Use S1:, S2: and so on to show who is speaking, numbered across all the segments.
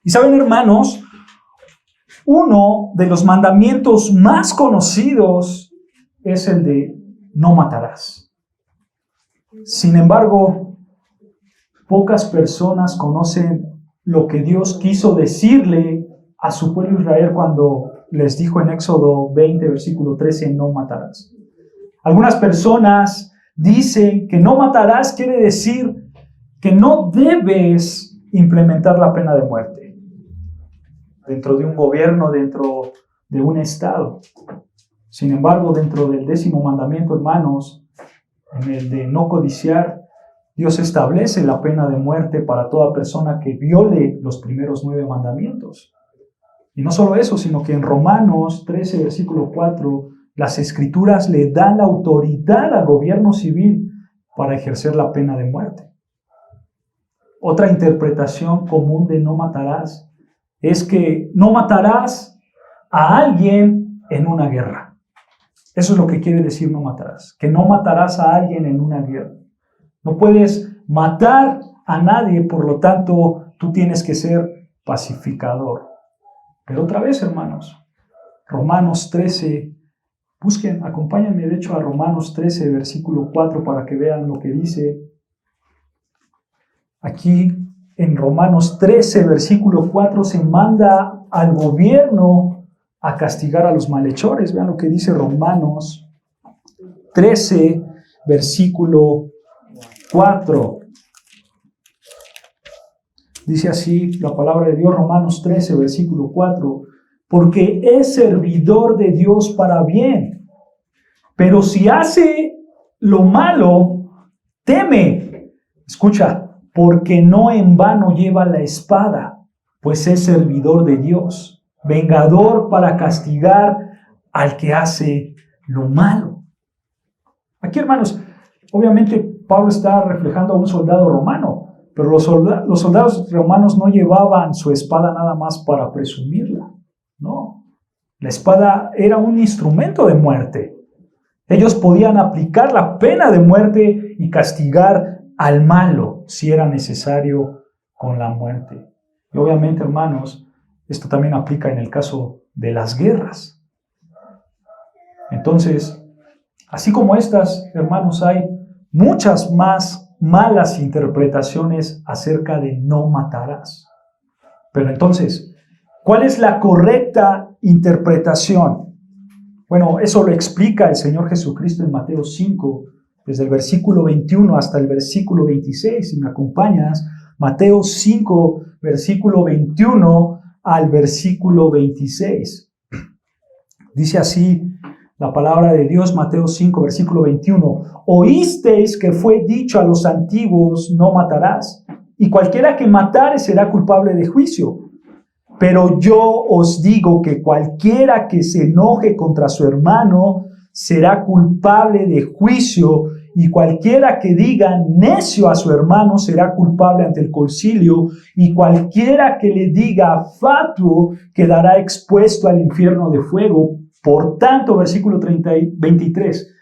S1: Y saben, hermanos, uno de los mandamientos más conocidos es el de no matarás. Sin embargo, pocas personas conocen lo que Dios quiso decirle a su pueblo Israel cuando les dijo en Éxodo 20, versículo 13, no matarás. Algunas personas dicen que no matarás quiere decir que no debes implementar la pena de muerte dentro de un gobierno, dentro de un estado. Sin embargo, dentro del 10º mandamiento, hermanos, en el de no codiciar, Dios establece la pena de muerte para toda persona que viole los primeros 9 mandamientos. Y no solo eso, sino que en Romanos 13, versículo 4, las Escrituras le dan la autoridad al gobierno civil para ejercer la pena de muerte. Otra interpretación común de no matarás es que no matarás a alguien en una guerra. Eso es lo que quiere decir no matarás, que no matarás a alguien en una guerra. No puedes matar a nadie, por lo tanto, tú tienes que ser pacificador. Pero otra vez, hermanos, Romanos 13, acompáñenme de hecho a Romanos 13, versículo 4, para que vean lo que dice. Aquí en Romanos 13, versículo 4, se manda al gobierno a castigar a los malhechores. Vean lo que dice Romanos 13, versículo 4. Dice así la palabra de Dios, Romanos 13, versículo 4. Porque es servidor de Dios para bien. Pero si hace lo malo, teme. Escucha, porque no en vano lleva la espada, pues es servidor de Dios, vengador para castigar al que hace lo malo. Aquí, hermanos, obviamente Pablo está reflejando a un soldado romano, pero los soldados romanos no llevaban su espada nada más para presumirla, no. La espada era un instrumento de muerte. Ellos podían aplicar la pena de muerte y castigar al malo si era necesario con la muerte. Y obviamente, hermanos, esto también aplica en el caso de las guerras. Entonces, así como estas, hermanos, hay muchas más malas interpretaciones acerca de no matarás. Pero entonces, ¿cuál es la correcta interpretación? Bueno, eso lo explica el Señor Jesucristo en Mateo 5, desde el versículo 21 hasta el versículo 26. Si me acompañas, Mateo 5, versículo 21 al versículo 26. Dice así la palabra de Dios, Mateo 5, versículo 21. Oísteis que fue dicho a los antiguos, no matarás, y cualquiera que matare será culpable de juicio. Pero yo os digo que cualquiera que se enoje contra su hermano será culpable de juicio, y cualquiera que diga necio a su hermano será culpable ante el concilio, y cualquiera que le diga fatuo quedará expuesto al infierno de fuego. Por tanto, versículo 23,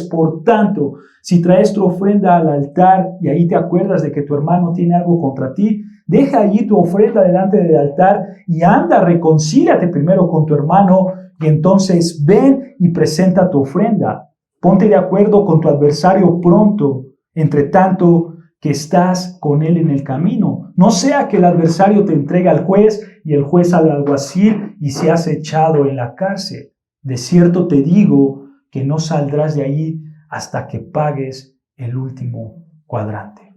S1: por tanto, si traes tu ofrenda al altar y ahí te acuerdas de que tu hermano tiene algo contra ti, deja allí tu ofrenda delante del altar y anda, reconcíliate primero con tu hermano y entonces ven y presenta tu ofrenda. Ponte de acuerdo con tu adversario pronto, entre tanto que estás con él en el camino. No sea que el adversario te entregue al juez y el juez al alguacil y seas echado en la cárcel. De cierto te digo que no saldrás de allí hasta que pagues el último cuadrante.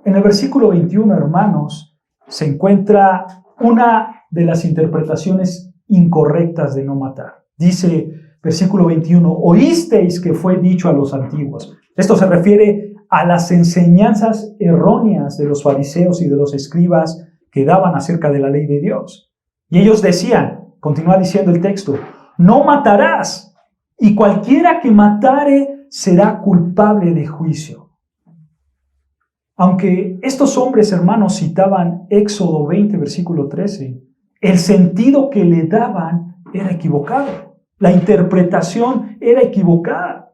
S1: En el versículo 21, hermanos, se encuentra una de las interpretaciones incorrectas de no matar. Dice, versículo 21, oísteis que fue dicho a los antiguos. Esto se refiere a las enseñanzas erróneas de los fariseos y de los escribas que daban acerca de la ley de Dios. Y ellos decían, continúa diciendo el texto, no matarás, y cualquiera que matare será culpable de juicio. Aunque estos hombres, hermanos, citaban Éxodo 20, versículo 13, el sentido que le daban era equivocado. La interpretación era equivocada.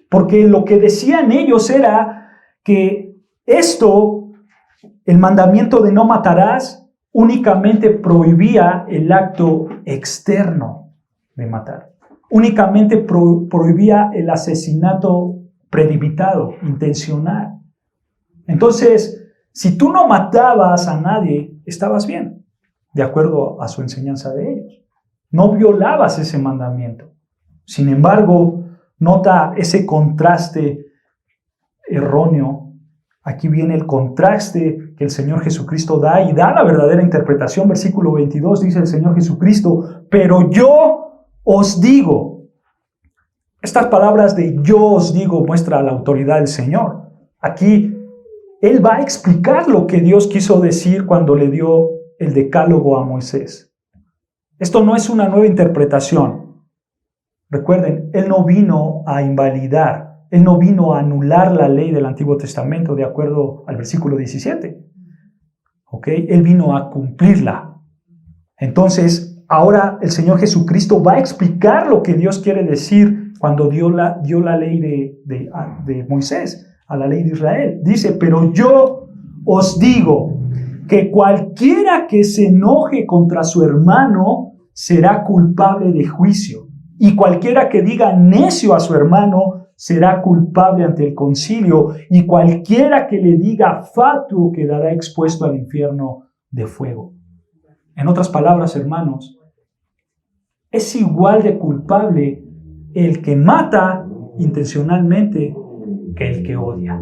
S1: Porque lo que decían ellos era que esto el mandamiento de no matarás únicamente prohibía el acto externo de matar. Únicamente prohibía el asesinato premeditado, intencional. Entonces, si tú no matabas a nadie, estabas bien, de acuerdo a su enseñanza de ellos. No violabas ese mandamiento. Sin embargo, nota ese contraste erróneo. Aquí viene el contraste que el Señor Jesucristo da y da la verdadera interpretación. Versículo 22 dice el Señor Jesucristo, pero yo os digo. Estas palabras de yo os digo muestra la autoridad del Señor. Aquí Él va a explicar lo que Dios quiso decir cuando le dio el decálogo a Moisés. Esto no es una nueva interpretación. Recuerden, Él no vino a invalidar. Él no vino a anular la ley del Antiguo Testamento de acuerdo al versículo 17. ¿Ok? Él vino a cumplirla. Entonces, ahora el Señor Jesucristo va a explicar lo que Dios quiere decir cuando dio la ley de Moisés, a la ley de Israel. Dice, pero yo os digo que cualquiera que se enoje contra su hermano será culpable de juicio. Y cualquiera que diga necio a su hermano será culpable ante el concilio, y cualquiera que le diga fatuo quedará expuesto al infierno de fuego. En otras palabras, hermanos, es igual de culpable el que mata intencionalmente que el que odia.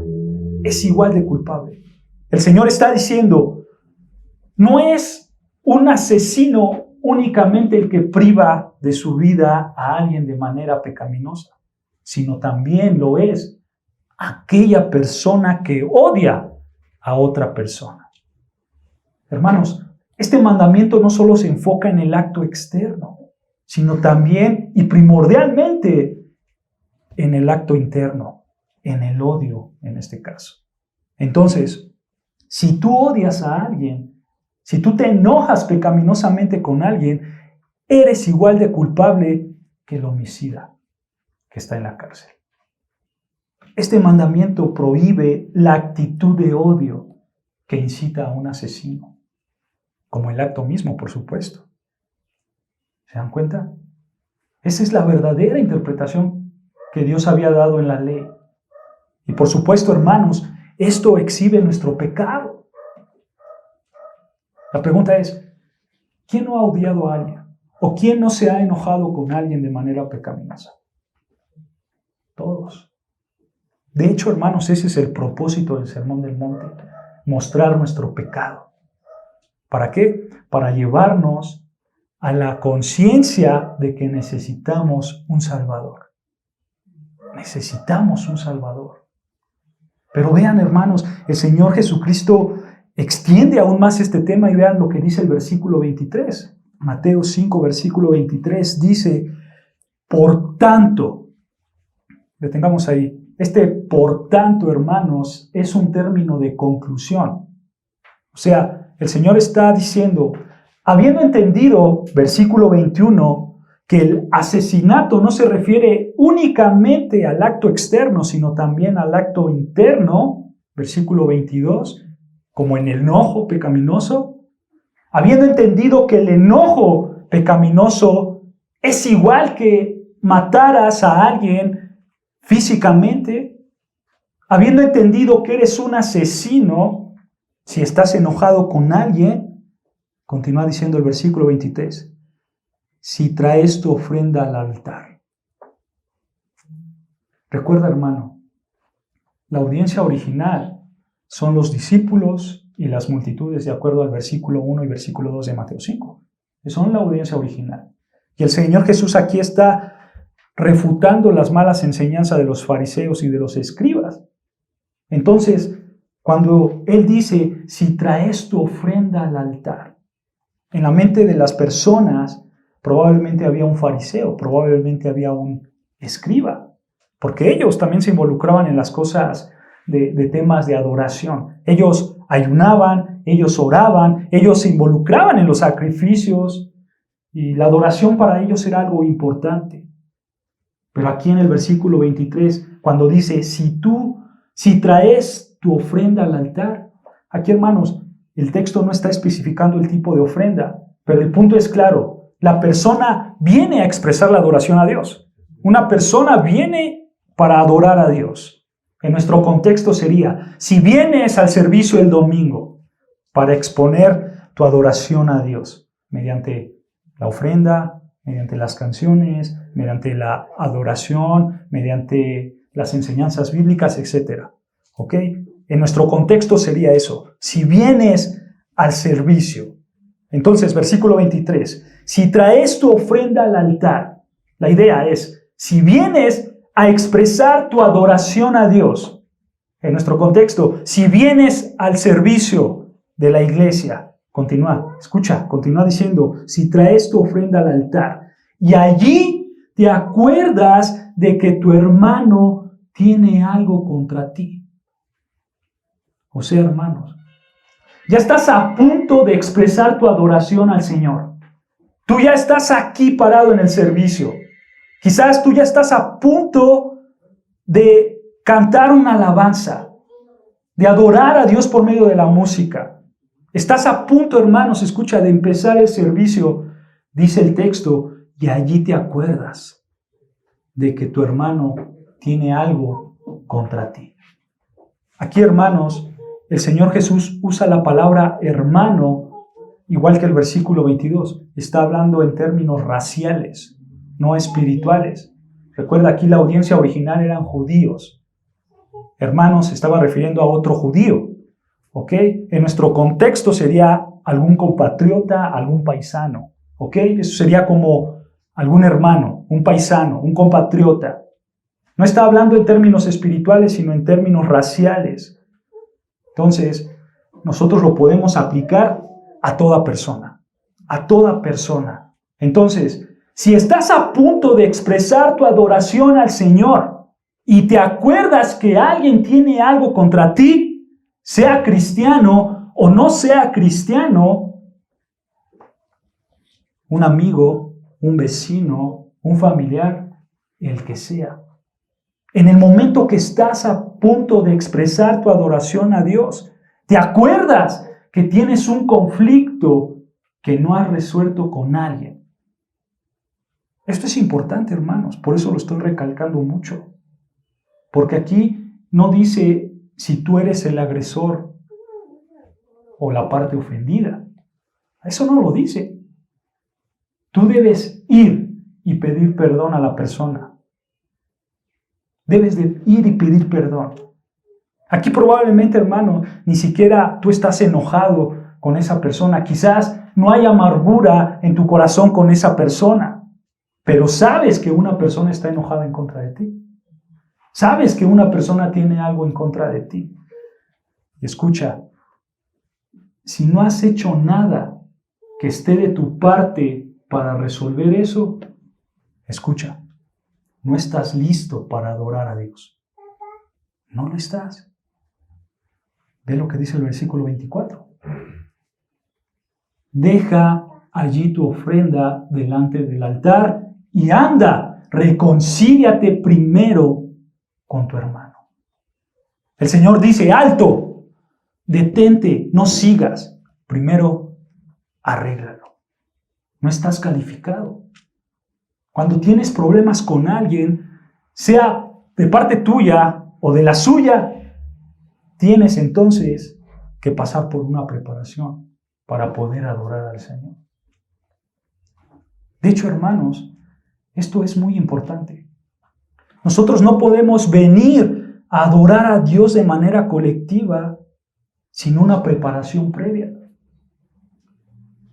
S1: Es igual de culpable. El Señor está diciendo, no es un asesino únicamente el que priva de su vida a alguien de manera pecaminosa, sino también lo es aquella persona que odia a otra persona. Hermanos, este mandamiento no solo se enfoca en el acto externo, sino también y primordialmente en el acto interno, en el odio en este caso. Entonces, si tú odias a alguien, si tú te enojas pecaminosamente con alguien, eres igual de culpable que el homicida que está en la cárcel. Este mandamiento prohíbe la actitud de odio que incita a un asesino, como el acto mismo, por supuesto. ¿Se dan cuenta? Esa es la verdadera interpretación que Dios había dado en la ley. Y por supuesto, hermanos, esto exhibe nuestro pecado. La pregunta es, ¿quién no ha odiado a alguien? ¿O quién no se ha enojado con alguien de manera pecaminosa? Todos. De hecho, hermanos, ese es el propósito del Sermón del Monte, mostrar nuestro pecado. ¿Para qué? Para llevarnos a la conciencia de que necesitamos un Salvador. Necesitamos un Salvador. Pero vean, hermanos, el Señor Jesucristo extiende aún más este tema y vean lo que dice el versículo 23. Mateo 5, versículo 23 dice, por tanto, detengamos ahí. Este por tanto, hermanos, es un término de conclusión. O sea, el Señor está diciendo, habiendo entendido, versículo 21, que el asesinato no se refiere únicamente al acto externo, sino también al acto interno, versículo 22, como en el enojo pecaminoso, habiendo entendido que el enojo pecaminoso es igual que mataras a alguien físicamente, habiendo entendido que eres un asesino, si estás enojado con alguien, continúa diciendo el versículo 23, si traes tu ofrenda al altar. Recuerda, hermano, la audiencia original son los discípulos y las multitudes, de acuerdo al versículo 1 y versículo 2 de Mateo 5. Son la audiencia original. Y el Señor Jesús aquí está refutando las malas enseñanzas de los fariseos y de los escribas. Entonces, cuando Él dice, si traes tu ofrenda al altar, en la mente de las personas probablemente había un fariseo, probablemente había un escriba, porque ellos también se involucraban en las cosas de temas de adoración. Ellos ayunaban, ellos oraban, ellos se involucraban en los sacrificios y la adoración para ellos era algo importante. Pero aquí en el versículo 23, cuando dice, si traes tu ofrenda al altar, Aquí, hermanos, el texto no está especificando el tipo de ofrenda, pero el punto es claro. La persona viene a expresar la adoración a Dios. Una persona viene para adorar a Dios. En nuestro contexto sería, si vienes al servicio el domingo para exponer tu adoración a Dios mediante la ofrenda, mediante las canciones, mediante la adoración, mediante las enseñanzas bíblicas, etc. ¿Ok? En nuestro contexto sería eso. Si vienes al servicio. Entonces, versículo 23. Si traes tu ofrenda al altar, la idea es, si vienes a expresar tu adoración a Dios, en nuestro contexto, si vienes al servicio de la iglesia, continúa diciendo, si traes tu ofrenda al altar y allí te acuerdas de que tu hermano tiene algo contra ti. O sea, hermanos, ya estás a punto de expresar tu adoración al Señor. Tú ya estás aquí parado en el servicio. Quizás tú ya estás a punto de cantar una alabanza, de adorar a Dios por medio de la música. Estás a punto, hermanos, escucha, de empezar el servicio, dice el texto, y allí te acuerdas de que tu hermano tiene algo contra ti. Aquí, hermanos, el Señor Jesús usa la palabra hermano, igual que el versículo 22. Está hablando en términos raciales, no espirituales. Recuerda, aquí la audiencia original eran judíos. Hermanos, se estaba refiriendo a otro judío. ¿Ok? En nuestro contexto sería algún compatriota, algún paisano. ¿Ok? Eso sería como algún hermano, un paisano, un compatriota. No está hablando en términos espirituales, sino en términos raciales. Entonces, nosotros lo podemos aplicar a toda persona. A toda persona. Entonces, si estás a punto de expresar tu adoración al Señor y te acuerdas que alguien tiene algo contra ti, sea cristiano o no sea cristiano, un amigo, un vecino, un familiar, el que sea. En el momento que estás a punto de expresar tu adoración a Dios, te acuerdas que tienes un conflicto que no has resuelto con alguien. Esto es importante, hermanos, por eso lo estoy recalcando mucho. Porque aquí no dice si tú eres el agresor o la parte ofendida. Eso no lo dice. Tú debes ir y pedir perdón a la persona. Debes de ir y pedir perdón. Aquí probablemente, hermano, ni siquiera tú estás enojado con esa persona. Quizás no hay amargura en tu corazón con esa persona, pero sabes que una persona está enojada en contra de ti. Sabes que una persona tiene algo en contra de ti. Y escucha, si no has hecho nada que esté de tu parte para resolver eso, escucha, no estás listo para adorar a Dios. No lo estás. Ve lo que dice el versículo 24. Deja allí tu ofrenda delante del altar y anda, reconcíliate primero con tu hermano. El Señor dice, alto, detente, no sigas. Primero, arréglalo. No estás calificado. Cuando tienes problemas con alguien, sea de parte tuya o de la suya, tienes entonces que pasar por una preparación para poder adorar al Señor. De hecho, hermanos, esto es muy importante. Nosotros no podemos venir a adorar a Dios de manera colectiva sin una preparación previa.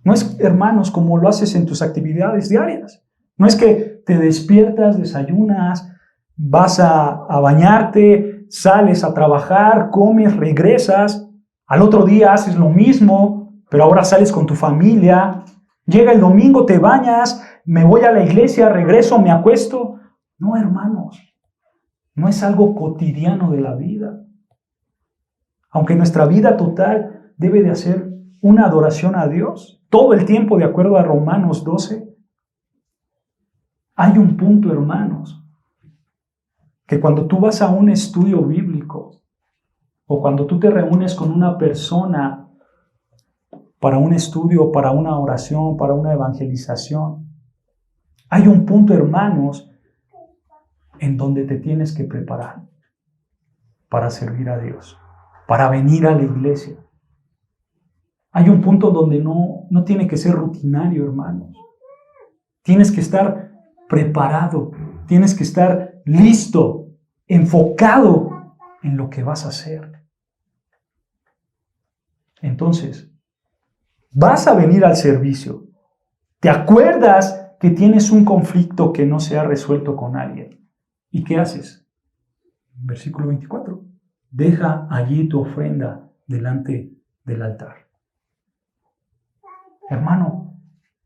S1: No es, hermanos, como lo haces en tus actividades diarias. No es que te despiertas, desayunas, vas a bañarte, sales a trabajar, comes, regresas. Al otro día haces lo mismo, pero ahora sales con tu familia. Llega el domingo, te bañas, me voy a la iglesia, regreso, me acuesto. No, hermanos, no es algo cotidiano de la vida. Aunque nuestra vida total debe de hacer una adoración a Dios todo el tiempo, de acuerdo a Romanos 12, hay un punto, hermanos, que cuando tú vas a un estudio bíblico, o cuando tú te reúnes con una persona para un estudio, para una oración, para una evangelización, hay un punto, hermanos, en donde te tienes que preparar para servir a Dios, para venir a la iglesia. Hay un punto donde no tiene que ser rutinario, hermanos. Tienes que estar preparado, tienes que estar listo, enfocado en lo que vas a hacer. Entonces, vas a venir al servicio. ¿Te acuerdas que tienes un conflicto que no se ha resuelto con alguien? ¿Y qué haces? Versículo 24. Deja allí tu ofrenda delante del altar. Hermano,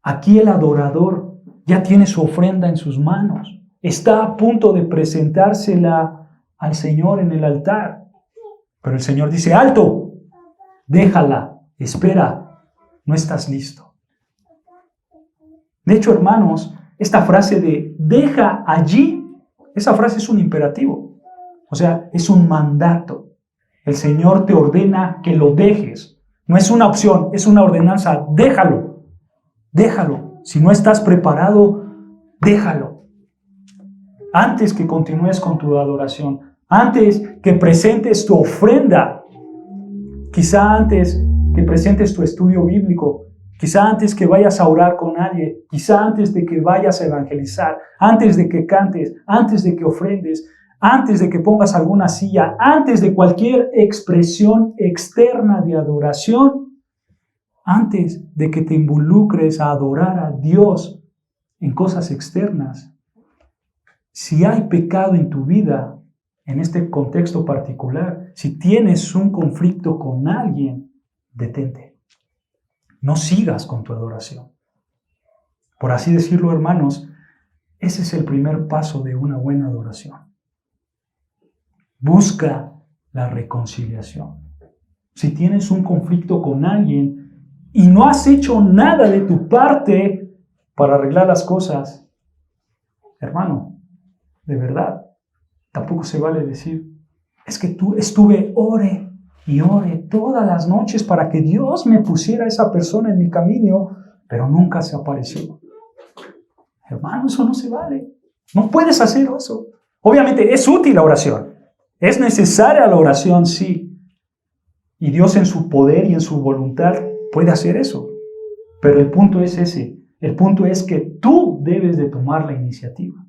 S1: aquí el adorador ya tiene su ofrenda en sus manos. Está a punto de presentársela al Señor en el altar. Pero el Señor dice, ¡alto! Déjala, espera, no estás listo. De hecho, hermanos, esta frase de deja allí, esa frase es un imperativo. O sea, es un mandato. El Señor te ordena que lo dejes. No es una opción, es una ordenanza. Déjalo, déjalo. Si no estás preparado, déjalo. Antes que continúes con tu adoración, antes que presentes tu ofrenda, quizá antes que presentes tu estudio bíblico, quizá antes que vayas a orar con alguien, quizá antes de que vayas a evangelizar, antes de que cantes, antes de que ofrendes, antes de que pongas alguna silla, antes de cualquier expresión externa de adoración, antes de que te involucres a adorar a Dios en cosas externas, si hay pecado en tu vida, en este contexto particular, si tienes un conflicto con alguien, detente. No sigas con tu adoración. Por así decirlo, hermanos, ese es el primer paso de una buena adoración. Busca la reconciliación. Si tienes un conflicto con alguien y no has hecho nada de tu parte para arreglar las cosas, hermano, de verdad, tampoco se vale decir, es que ore y ore todas las noches para que Dios me pusiera a esa persona en mi camino, pero nunca se apareció. Hermano, eso no se vale. No puedes hacer eso. Obviamente es útil la oración. Es necesaria la oración, sí. Y Dios en su poder y en su voluntad puede hacer eso. Pero el punto es ese. El punto es que tú debes de tomar la iniciativa.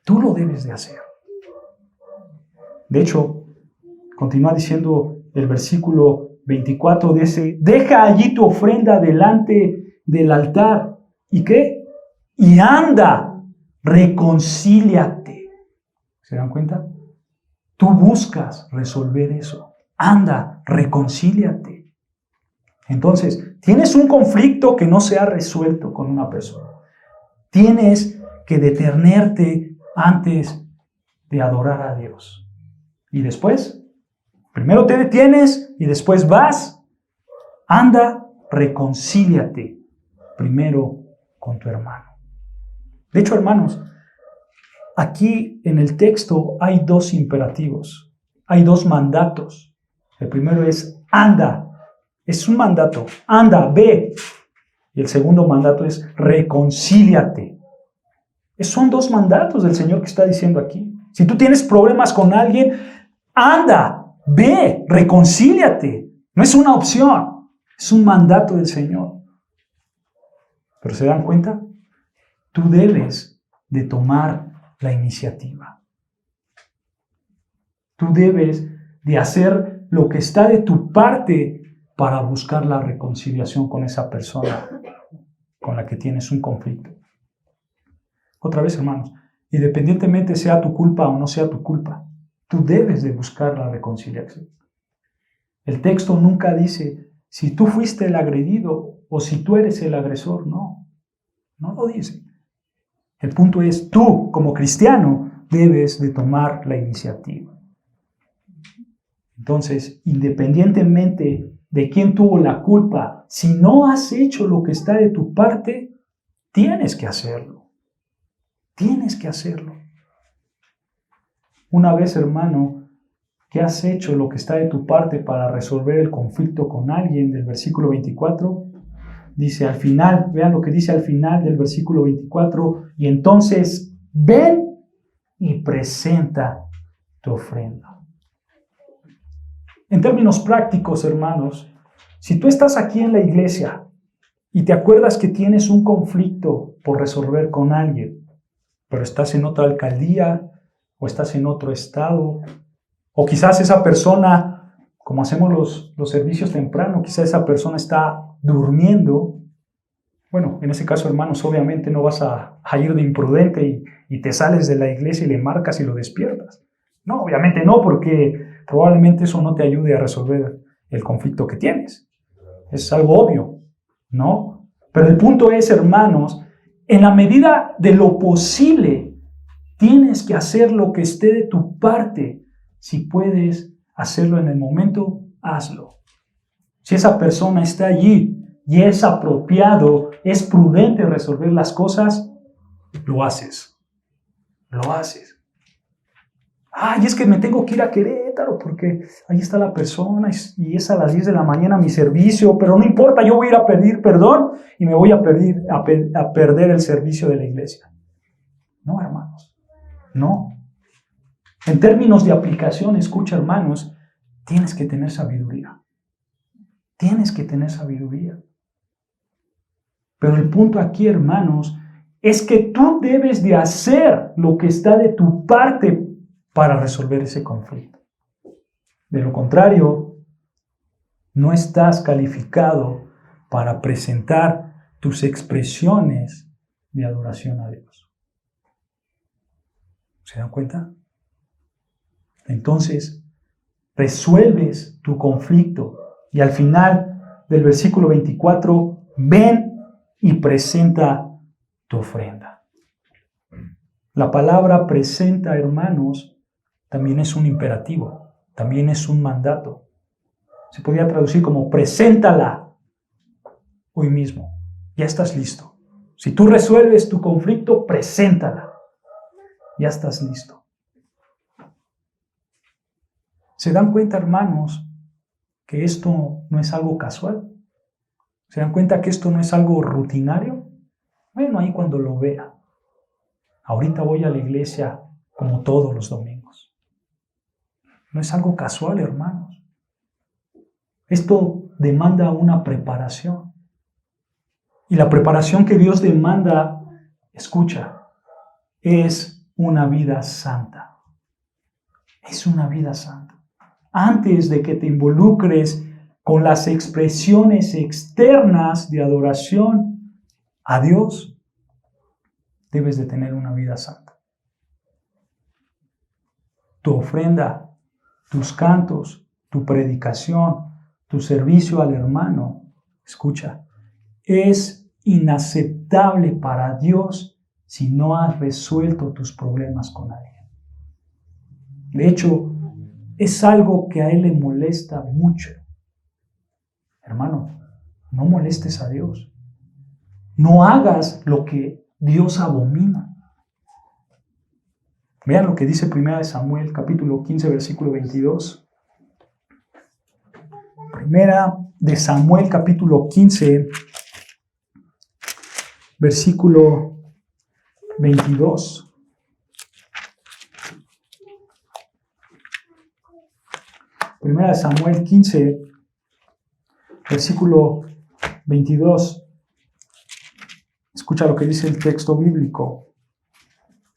S1: Tú lo debes de hacer. De hecho, continúa diciendo el versículo 24, dice, deja allí tu ofrenda delante del altar. ¿Y qué? Y anda, reconcíliate. ¿Se dan cuenta? Tú buscas resolver eso. Anda, reconcíliate. Entonces, tienes un conflicto que no se ha resuelto con una persona. Tienes que detenerte antes de adorar a Dios. Y después, primero te detienes y después vas. Anda, reconcíliate primero con tu hermano. De hecho, hermanos, aquí en el texto hay dos imperativos, hay dos mandatos. El primero es anda, es un mandato, anda, ve. Y el segundo mandato es reconcíliate. Son dos mandatos del Señor que está diciendo aquí. Si tú tienes problemas con alguien, anda, ve, reconcíliate. No es una opción, es un mandato del Señor. Pero ¿se dan cuenta? Tú debes de tomar la iniciativa. Tú debes de hacer lo que está de tu parte para buscar la reconciliación con esa persona con la que tienes un conflicto. Otra vez, hermanos, independientemente sea tu culpa o no sea tu culpa, tú debes de buscar la reconciliación. El texto nunca dice si tú fuiste el agredido o si tú eres el agresor. No lo dice. El punto es, tú como cristiano debes de tomar la iniciativa. Entonces, independientemente de quién tuvo la culpa, si no has hecho lo que está de tu parte, tienes que hacerlo. Tienes que hacerlo. Una vez, hermano, ¿Qué has hecho lo que está de tu parte para resolver el conflicto con alguien? Del versículo 24, dice al final, vean lo que dice al final del versículo 24, y entonces ven y presenta tu ofrenda. En términos prácticos, hermanos, si tú estás aquí en la iglesia y te acuerdas que tienes un conflicto por resolver con alguien, pero estás en otra alcaldía o estás en otro estado, o quizás esa persona, como hacemos los servicios temprano, quizás esa persona está durmiendo. Bueno, en ese caso, hermanos, obviamente no vas a ir de imprudente y te sales de la iglesia y le marcas y lo despiertas. No, obviamente no, porque probablemente eso no te ayude a resolver el conflicto que tienes. Es algo obvio, ¿no? Pero el punto es, hermanos, en la medida de lo posible, tienes que hacer lo que esté de tu parte. Si puedes hacerlo en el momento, hazlo. Si esa persona está allí y es apropiado, es prudente resolver las cosas, lo haces. Lo haces. Y es que me tengo que ir a Querétaro porque ahí está la persona y es a las 10 de la mañana mi servicio, pero no importa, yo voy a ir a pedir perdón y me voy a perder el servicio de la iglesia. No, hermanos, no. En términos de aplicación, escucha, hermanos, tienes que tener sabiduría. Tienes que tener sabiduría. Pero el punto aquí, hermanos, es que tú debes de hacer lo que está de tu parte para resolver ese conflicto. De lo contrario, no estás calificado para presentar tus expresiones de adoración a Dios. ¿Se dan cuenta? Entonces, resuelves tu conflicto y al final del versículo 24, ven y presenta tu ofrenda. La palabra presenta, hermanos, también es un imperativo, también es un mandato. Se podría traducir como preséntala hoy mismo. Ya estás listo. Si tú resuelves tu conflicto, preséntala. Ya estás listo. ¿Se dan cuenta, hermanos, que esto no es algo casual? ¿Se dan cuenta que esto no es algo rutinario? Bueno, ahí cuando lo vea. Ahorita voy a la iglesia como todos los domingos. No es algo casual, hermanos. Esto demanda una preparación. Y la preparación que Dios demanda, escucha, es una vida santa. Es una vida santa. Antes de que te involucres con las expresiones externas de adoración a Dios, debes de tener una vida santa. Tu ofrenda, tus cantos, tu predicación, tu servicio al hermano, escucha, es inaceptable para Dios si no has resuelto tus problemas con alguien. De hecho, es algo que a Él le molesta mucho. Hermano, no molestes a Dios. No hagas lo que Dios abomina. Vean lo que dice 1 Samuel, capítulo 15, versículo 22. 1 Samuel, capítulo 15, versículo 22. Primera de Samuel 15, versículo 22. Escucha lo que dice el texto bíblico.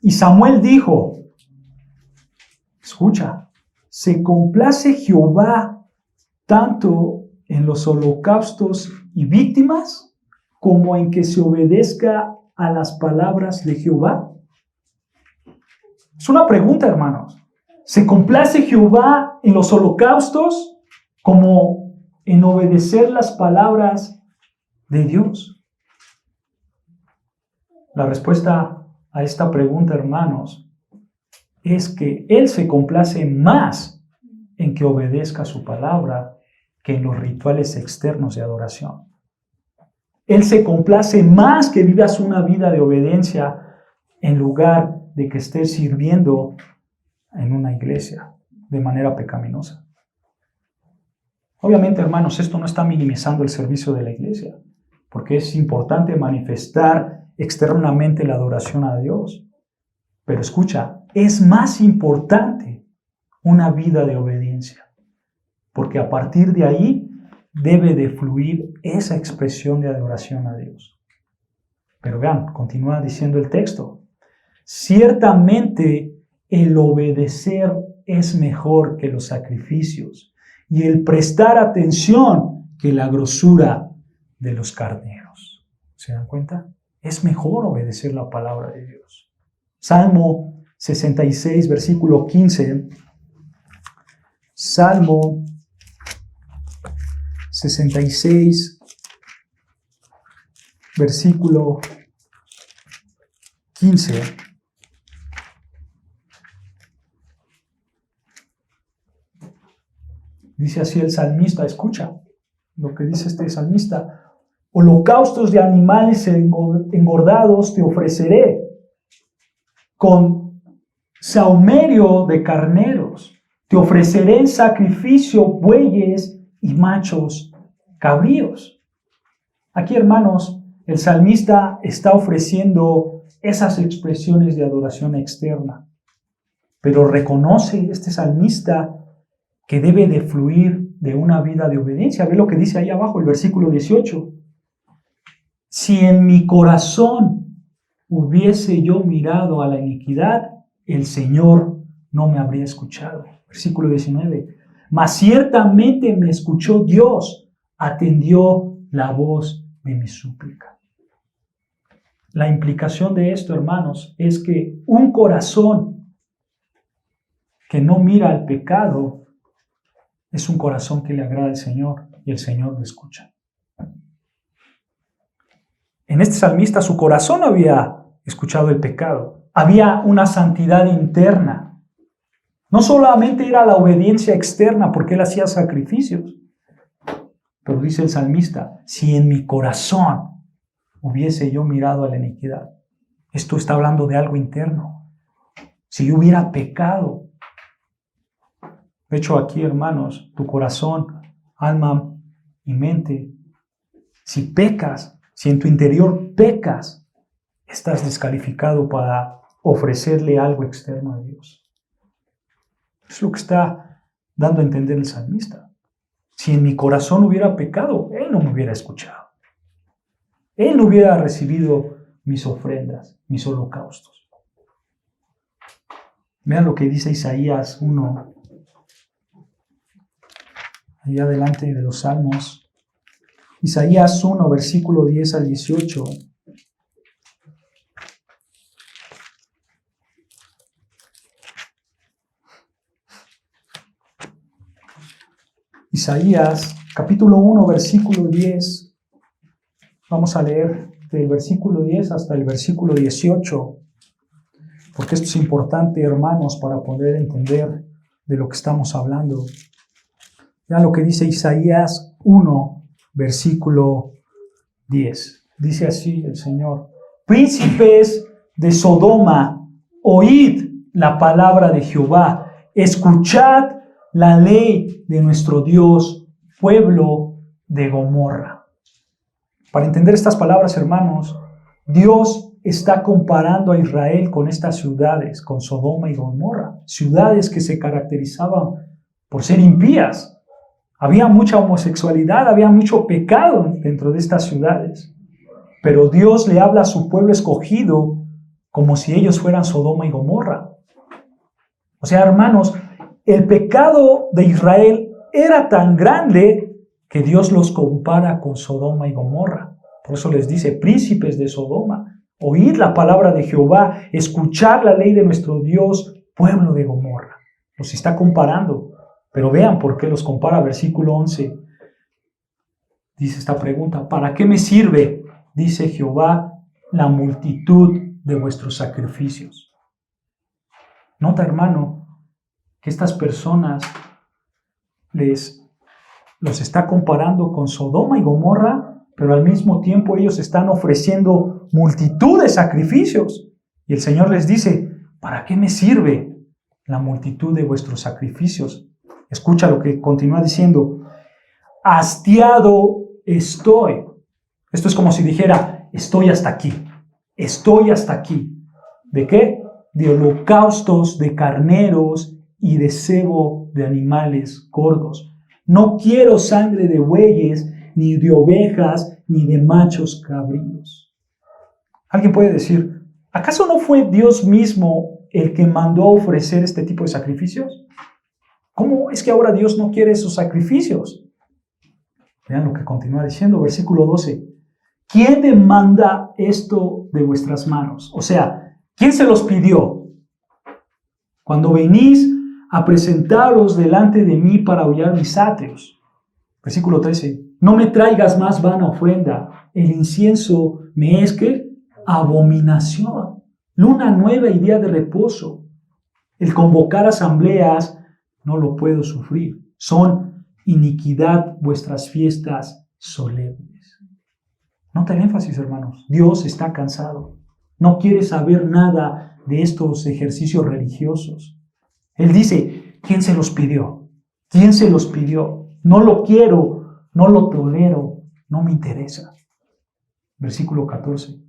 S1: Y Samuel dijo, escucha, ¿se complace Jehová tanto en los holocaustos y víctimas como en que se obedezca a las palabras de Jehová? Es una pregunta, hermanos. ¿Se complace Jehová en los holocaustos como en obedecer las palabras de Dios? La respuesta a esta pregunta, hermanos, es que Él se complace más en que obedezca su palabra que en los rituales externos de adoración. Él se complace más que vivas una vida de obediencia en lugar de que estés sirviendo en una iglesia. de manera pecaminosa. Obviamente, hermanos, esto no está minimizando el servicio de la iglesia, porque es importante manifestar externamente la adoración a Dios. Pero escucha, es más importante una vida de obediencia, porque a partir de ahí debe de fluir esa expresión de adoración a Dios. Pero vean, continúa diciendo el texto. Ciertamente el obedecer es mejor que los sacrificios y el prestar atención que la grosura de los carneros. ¿Se dan cuenta? Es mejor obedecer la palabra de Dios. Salmo 66, versículo 15. Salmo 66, versículo 15. Dice así el salmista, escucha lo que dice este salmista. Holocaustos de animales engordados te ofreceré, con sahumerio de carneros. Te ofreceré en sacrificio bueyes y machos cabríos. Aquí, hermanos, el salmista está ofreciendo esas expresiones de adoración externa, pero reconoce este salmista que debe de fluir de una vida de obediencia. Ve lo que dice ahí abajo, el versículo 18. Si en mi corazón hubiese yo mirado a la iniquidad, el Señor no me habría escuchado. Versículo 19. Mas ciertamente me escuchó Dios, atendió la voz de mi súplica. La implicación de esto, hermanos, es que un corazón que no mira al pecado es un corazón que le agrada al Señor y el Señor lo escucha. En este salmista su corazón había escuchado el pecado. Había una santidad interna. No solamente era la obediencia externa porque él hacía sacrificios. Pero dice el salmista, si en mi corazón hubiese yo mirado a la iniquidad. Esto está hablando de algo interno. Si yo hubiera pecado. De hecho, aquí, hermanos, tu corazón, alma y mente, si pecas, si en tu interior pecas, estás descalificado para ofrecerle algo externo a Dios. Es lo que está dando a entender el salmista. Si en mi corazón hubiera pecado, Él no me hubiera escuchado. Él no hubiera recibido mis ofrendas, mis holocaustos. Vean lo que dice Isaías 1, allá adelante de los Salmos. Isaías 1, versículo 10 al 18. Isaías, capítulo 1, versículo 10. Vamos a leer del versículo 10 hasta el versículo 18, porque esto es importante, hermanos, para poder entender de lo que estamos hablando. Vean lo que dice Isaías 1, versículo 10. Dice así el Señor: príncipes de Sodoma, oíd la palabra de Jehová, escuchad la ley de nuestro Dios, pueblo de Gomorra. Para entender estas palabras, hermanos, Dios está comparando a Israel con estas ciudades, con Sodoma y Gomorra, ciudades que se caracterizaban por ser impías. Había mucha homosexualidad, había mucho pecado dentro de estas ciudades. Pero Dios le habla a su pueblo escogido como si ellos fueran Sodoma y Gomorra. O sea, hermanos, el pecado de Israel era tan grande que Dios los compara con Sodoma y Gomorra. Por eso les dice, príncipes de Sodoma, oíd la palabra de Jehová, escuchad la ley de nuestro Dios, pueblo de Gomorra. Los está comparando. Pero vean por qué los compara. Versículo 11. Dice esta pregunta: ¿para qué me sirve, dice Jehová, la multitud de vuestros sacrificios? Nota, hermano, que estas personas los está comparando con Sodoma y Gomorra, pero al mismo tiempo ellos están ofreciendo multitud de sacrificios. Y el Señor les dice: ¿para qué me sirve la multitud de vuestros sacrificios. Escucha lo que continúa diciendo. Hastiado estoy. Esto es como si dijera, estoy hasta aquí. Estoy hasta aquí. ¿De qué? De holocaustos, de carneros y de cebo de animales gordos. No quiero sangre de bueyes, ni de ovejas, ni de machos cabríos. Alguien puede decir, ¿acaso no fue Dios mismo el que mandó a ofrecer este tipo de sacrificios? ¿Cómo es que ahora Dios no quiere esos sacrificios? Vean lo que continúa diciendo, versículo 12. ¿Quién demanda esto de vuestras manos? O sea, ¿quién se los pidió? Cuando venís a presentaros delante de mí para hollar mis atrios. Versículo 13. No me traigas más vana ofrenda. El incienso me es ¿qué? Abominación. Luna nueva y día de reposo. El convocar asambleas no lo puedo sufrir. Son iniquidad vuestras fiestas solemnes. Nota el énfasis, hermanos. Dios está cansado. No quiere saber nada de estos ejercicios religiosos. Él dice, ¿quién se los pidió? ¿Quién se los pidió? No lo quiero, no lo tolero, no me interesa. Versículo 14.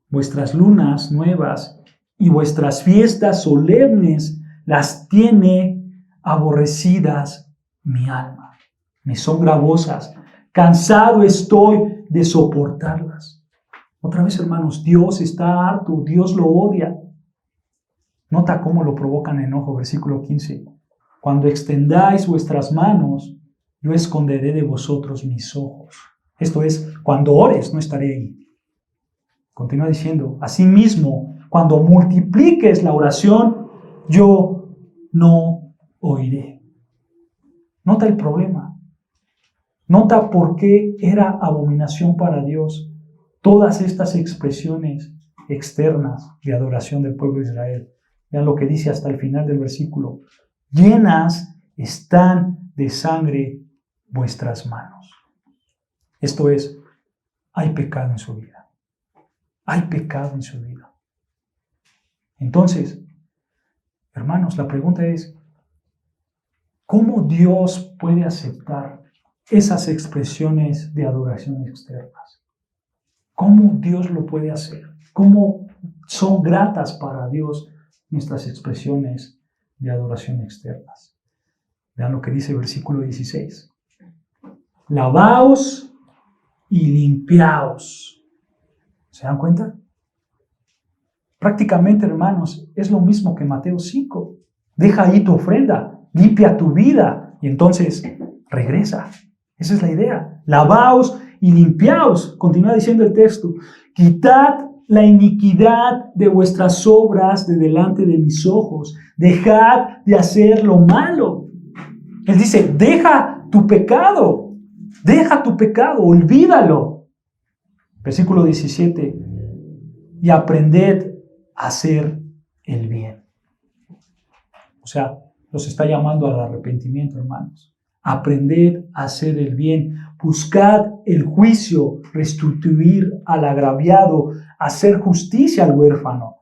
S1: Vuestras lunas nuevas y vuestras fiestas solemnes las tiene aborrecidas mi alma. Me son gravosas. Cansado estoy de soportarlas. Otra vez, hermanos, Dios está harto, Dios lo odia. Nota cómo lo provocan enojo, versículo 15. Cuando extendáis vuestras manos, yo esconderé de vosotros mis ojos. Esto es, cuando ores, no estaré ahí. Continúa diciendo, asimismo, cuando multipliques la oración, yo no oiré. Nota el problema. Nota por qué era abominación para Dios todas estas expresiones externas de adoración del pueblo de Israel. Vean lo que dice hasta el final del versículo. Llenas están de sangre vuestras manos. Esto es, hay pecado en su vida. Hay pecado en su vida. Entonces, hermanos, la pregunta es, ¿cómo Dios puede aceptar esas expresiones de adoración externas? ¿Cómo Dios lo puede hacer? ¿Cómo son gratas para Dios nuestras expresiones de adoración externas? Vean lo que dice el versículo 16. Lavaos y limpiaos. ¿Se dan cuenta? Prácticamente, hermanos, es lo mismo que Mateo 5. Deja ahí tu ofrenda, limpia tu vida y entonces regresa. Esa es la idea. Lavaos y limpiaos. Continúa diciendo el texto. Quitad la iniquidad de vuestras obras de delante de mis ojos. Dejad de hacer lo malo. Él dice, deja tu pecado. Deja tu pecado, olvídalo. Versículo 17. Y aprended a hacer el bien. O sea, los está llamando al arrepentimiento, hermanos. Aprended a hacer el bien. Buscad el juicio, restituir al agraviado, hacer justicia al huérfano,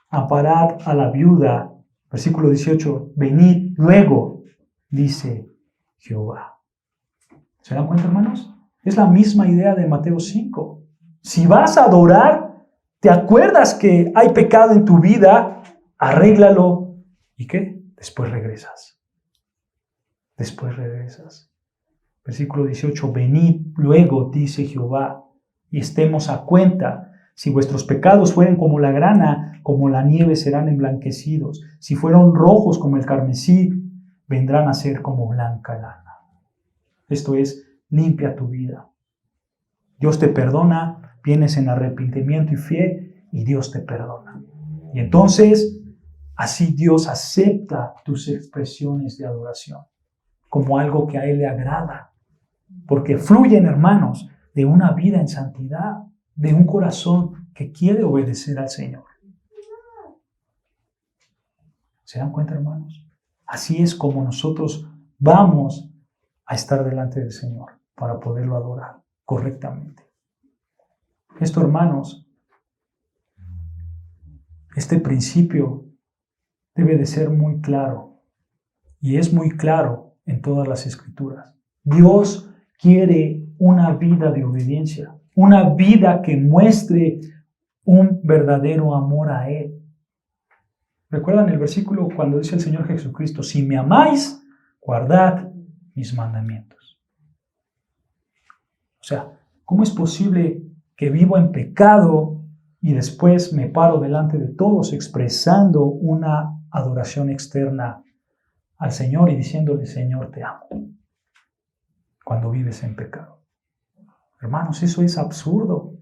S1: amparad a la viuda. Versículo 18. Venid luego, dice Jehová. ¿Se dan cuenta, hermanos? Es la misma idea de Mateo 5. Si vas a adorar, te acuerdas que hay pecado en tu vida, arréglalo. ¿Y qué? Después regresas. Después regresas. Versículo 18. Venid luego, dice Jehová, y estemos a cuenta. Si vuestros pecados fueren como la grana, como la nieve serán emblanquecidos. Si fueron rojos como el carmesí, vendrán a ser como blanca lana. Esto es, limpia tu vida. Dios te perdona, vienes en arrepentimiento y fe, y Dios te perdona. Y entonces, así Dios acepta tus expresiones de adoración como algo que a Él le agrada, porque fluyen, hermanos, de una vida en santidad, de un corazón que quiere obedecer al Señor. ¿Se dan cuenta, hermanos? Así es como nosotros vamos a estar delante del Señor para poderlo adorar correctamente. Esto, hermanos, este principio debe de ser muy claro, y es muy claro en todas las Escrituras. Dios quiere una vida de obediencia, una vida que muestre un verdadero amor a Él. ¿Recuerdan el versículo cuando dice el Señor Jesucristo: si me amáis, guardad mis mandamientos? O sea, ¿cómo es posible que vivo en pecado y después me paro delante de todos expresando una adoración externa al Señor y diciéndole: Señor, te amo, cuando vives en pecado? Hermanos, eso es absurdo.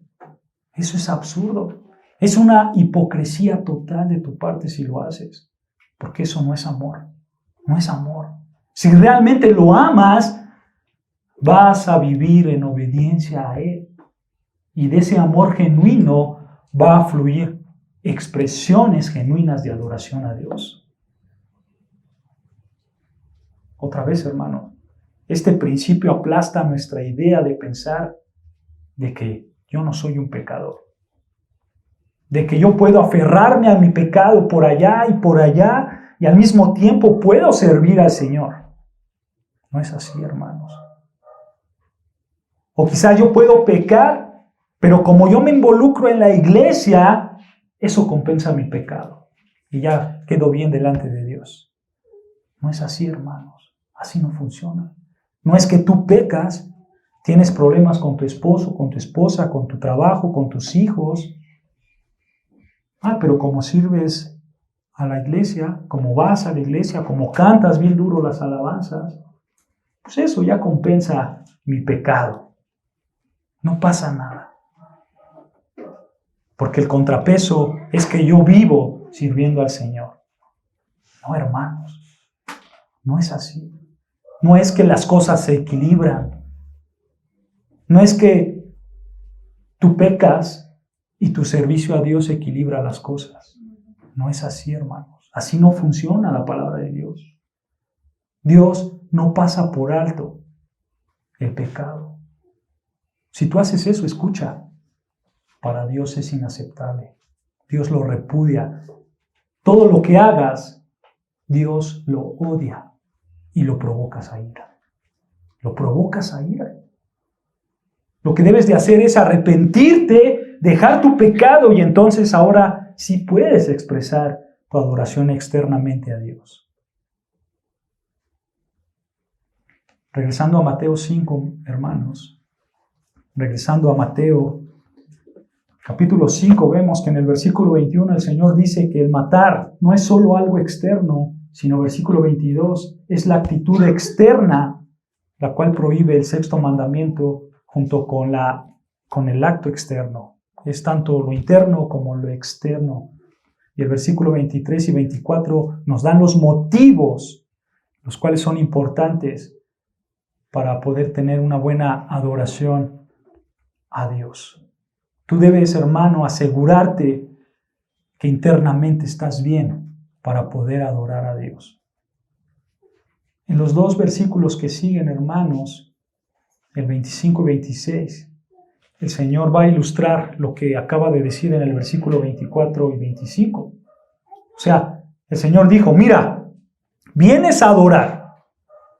S1: Eso es absurdo. Es una hipocresía total de tu parte si lo haces, porque eso no es amor. No es amor. Si realmente lo amas, vas a vivir en obediencia a Él. Y de ese amor genuino va a fluir expresiones genuinas de adoración a Dios. Otra vez, hermano, este principio aplasta nuestra idea de pensar de que yo no soy un pecador, de que yo puedo aferrarme a mi pecado por allá y al mismo tiempo puedo servir al Señor. No es así, hermanos. O quizás yo puedo pecar, pero como yo me involucro en la iglesia, eso compensa mi pecado y ya quedo bien delante de Dios. No es así, hermanos. Así no funciona. No es que tú pecas, tienes problemas con tu esposo, con tu esposa, con tu trabajo, con tus hijos. Pero como sirves a la iglesia, como vas a la iglesia, como cantas bien duro las alabanzas, pues eso ya compensa mi pecado. No pasa nada. Porque el contrapeso es que yo vivo sirviendo al Señor. No, hermanos, no es así. No es que las cosas se equilibran. No es que tú pecas y tu servicio a Dios equilibra las cosas. No es así, hermanos. Así no funciona la palabra de Dios. Dios no pasa por alto el pecado. Si tú haces eso, escucha, para Dios es inaceptable. Dios lo repudia. Todo lo que hagas, Dios lo odia y lo provocas a ira. Lo provocas a ira. Lo que debes de hacer es arrepentirte, dejar tu pecado y entonces ahora sí puedes expresar tu adoración externamente a Dios. Regresando a Mateo 5, hermanos, regresando a Mateo capítulo 5, vemos que en el versículo 21 el Señor dice que el matar no es solo algo externo, sino versículo 22 es la actitud externa, la cual prohíbe el sexto mandamiento junto con el acto externo. Es tanto lo interno como lo externo. Y el versículo 23 y 24 nos dan los motivos, los cuales son importantes para poder tener una buena adoración a Dios. Tú debes, hermano, asegurarte que internamente estás bien para poder adorar a Dios. En los dos versículos que siguen, hermanos, el 25 y 26, el Señor va a ilustrar lo que acaba de decir en el versículo 24 y 25. O sea, el Señor dijo: mira, vienes a adorar.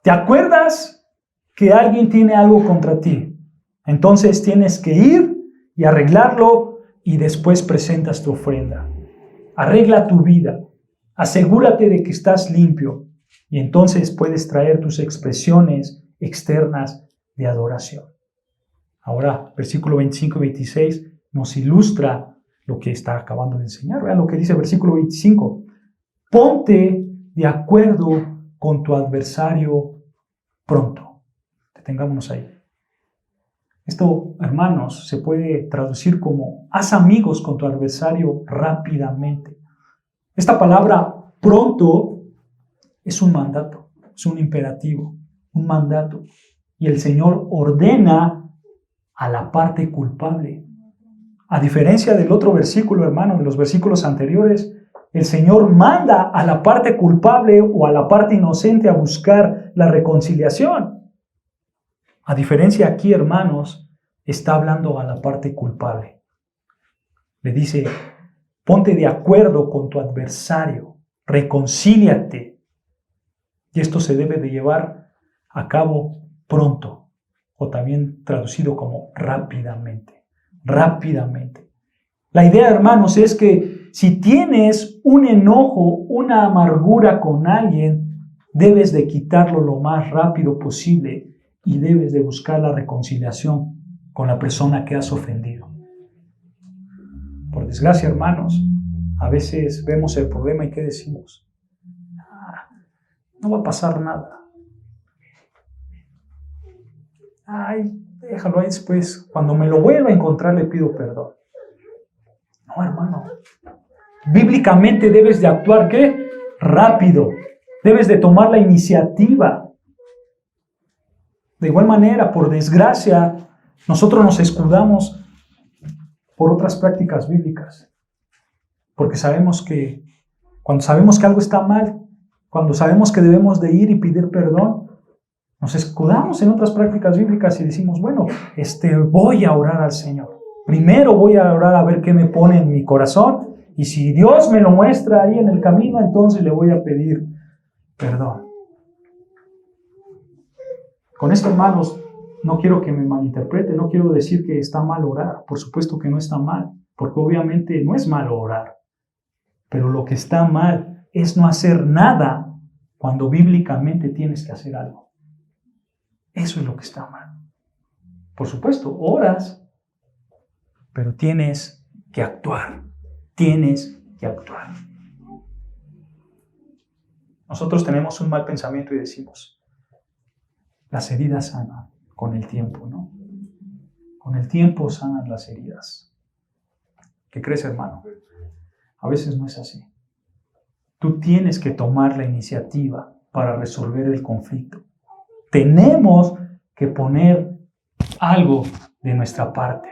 S1: ¿Te acuerdas que alguien tiene algo contra ti? Entonces tienes que ir y arreglarlo y después presentas tu ofrenda. Arregla tu vida. Asegúrate de que estás limpio y entonces puedes traer tus expresiones externas de adoración. Ahora, versículo 25 y 26 nos ilustra lo que está acabando de enseñar. Vean lo que dice el versículo 25. Ponte de acuerdo con tu adversario pronto. Detengámonos ahí. Esto, hermanos, se puede traducir como: haz amigos con tu adversario rápidamente. Esta palabra pronto es un mandato, es un imperativo, un mandato. Y el Señor ordena a la parte culpable. A diferencia del otro versículo, hermano, de los versículos anteriores, el Señor manda a la parte culpable o a la parte inocente a buscar la reconciliación. A diferencia aquí, hermanos, está hablando a la parte culpable. Le dice: ponte de acuerdo con tu adversario. reconcíliate. Y esto se debe de llevar a cabo pronto, o también traducido como rápidamente. Rápidamente. La idea, hermanos, es que si tienes un enojo, una amargura con alguien, debes de quitarlo lo más rápido posible y debes de buscar la reconciliación con la persona que has ofendido. Por desgracia, hermanos, a veces vemos el problema y ¿qué decimos? No va a pasar nada. Ay, déjalo ahí después. Cuando me lo vuelva a encontrar le pido perdón. No, hermano. Bíblicamente debes de actuar, ¿qué? Rápido. Debes de tomar la iniciativa. De igual manera, por desgracia, nosotros nos escudamos por otras prácticas bíblicas. Porque sabemos que cuando sabemos que algo está mal, cuando sabemos que debemos de ir y pedir perdón, nos escudamos en otras prácticas bíblicas y decimos, bueno, voy a orar al Señor. Primero voy a orar a ver qué me pone en mi corazón y si Dios me lo muestra ahí en el camino, entonces le voy a pedir perdón. Con esto, hermanos, no quiero que me malinterprete, no quiero decir que está mal orar. Por supuesto que no está mal, porque obviamente no es malo orar. Pero lo que está mal es no hacer nada cuando bíblicamente tienes que hacer algo. Eso es lo que está mal. Por supuesto, oras, pero tienes que actuar. Tienes que actuar. Nosotros tenemos un mal pensamiento y decimos, las heridas sanan con el tiempo, ¿no? Con el tiempo sanan las heridas. ¿Qué crees, hermano? A veces no es así. Tú tienes que tomar la iniciativa para resolver el conflicto. Tenemos que poner algo de nuestra parte.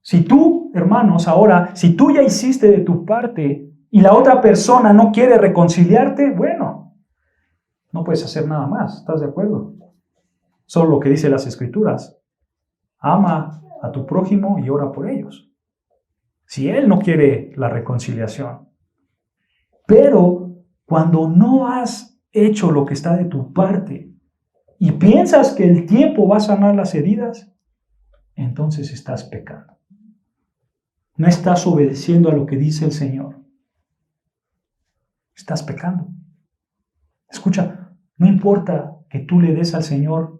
S1: Si tú, hermanos, ahora, si tú ya hiciste de tu parte y la otra persona no quiere reconciliarte, bueno, no puedes hacer nada más, ¿estás de acuerdo? Solo lo que dice las Escrituras. Ama a tu prójimo y ora por ellos. Si él no quiere la reconciliación. Pero cuando no has hecho lo que está de tu parte y piensas que el tiempo va a sanar las heridas, entonces estás pecando. No estás obedeciendo a lo que dice el Señor. Estás pecando. Escucha, no importa que tú le des al Señor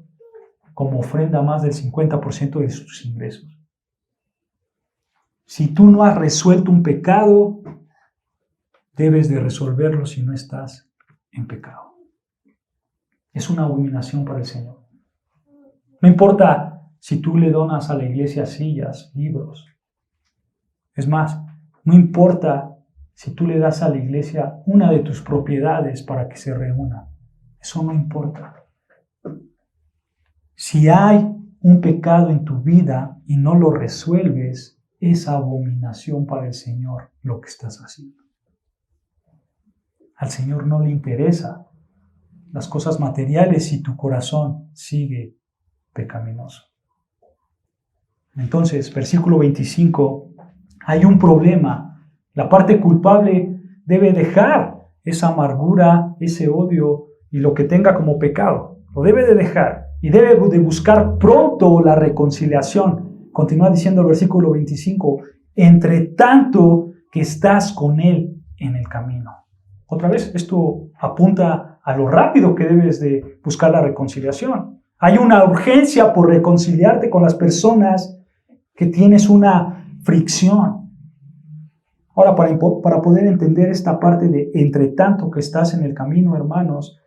S1: como ofrenda más del 50% de sus ingresos. Si tú no has resuelto un pecado, debes de resolverlo si no estás en pecado. Es una abominación para el Señor. No importa si tú le donas a la iglesia sillas, libros. Es más, no importa si tú le das a la iglesia una de tus propiedades para que se reúna. Eso no importa. Si hay un pecado en tu vida y no lo resuelves, es abominación para el Señor lo que estás haciendo. Al Señor no le interesa las cosas materiales si tu corazón sigue pecaminoso. Entonces, versículo 25, hay un problema. La parte culpable debe dejar esa amargura, ese odio y lo que tenga como pecado. Lo debe de dejar y debe de buscar pronto la reconciliación. Continúa diciendo el versículo 25, entre tanto que estás con él en el camino. Otra vez, esto apunta a lo rápido que debes de buscar la reconciliación. Hay una urgencia por reconciliarte con las personas que tienes una fricción. Ahora, para poder entender esta parte de entre tanto que estás en el camino, hermanos,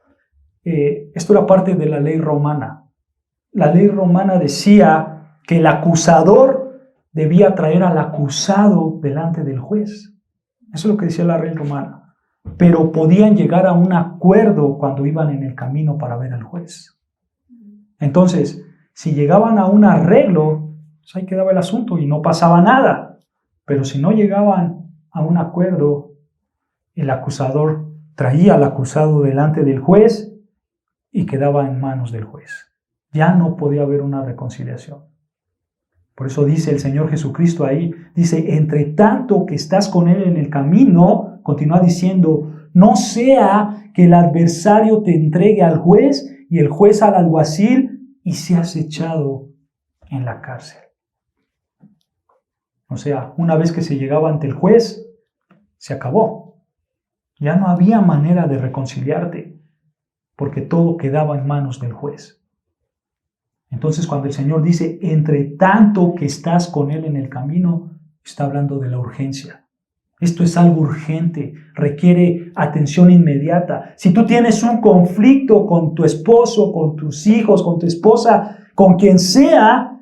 S1: esto era parte de la ley romana. La ley romana decía que el acusador debía traer al acusado delante del juez. Eso es lo que decía la ley romana. Pero podían llegar a un acuerdo cuando iban en el camino para ver al juez. Entonces, si llegaban a un arreglo, pues ahí quedaba el asunto y no pasaba nada. Pero si no llegaban a un acuerdo, el acusador traía al acusado delante del juez y quedaba en manos del juez. Ya no podía haber una reconciliación. Por eso dice el Señor Jesucristo ahí, dice, entre tanto que estás con Él en el camino, continúa diciendo, no sea que el adversario te entregue al juez y el juez al alguacil y seas echado en la cárcel. O sea, una vez que se llegaba ante el juez, se acabó. Ya no había manera de reconciliarte, porque todo quedaba en manos del juez. Entonces, cuando el Señor dice, entre tanto que estás con Él en el camino, está hablando de la urgencia. Esto es algo urgente, requiere atención inmediata. Si tú tienes un conflicto con tu esposo, con tus hijos, con tu esposa, con quien sea,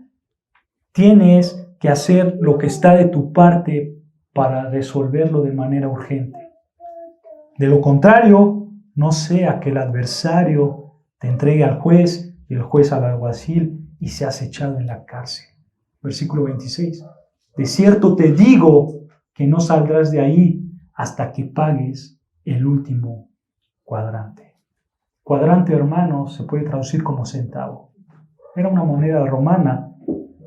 S1: tienes que hacer lo que está de tu parte para resolverlo de manera urgente. De lo contrario, no sea que el adversario te entregue al juez y el juez al alguacil y seas echado en la cárcel. Versículo 26. De cierto te digo que no saldrás de ahí hasta que pagues el último cuadrante. Cuadrante, hermano, se puede traducir como centavo. Era una moneda romana.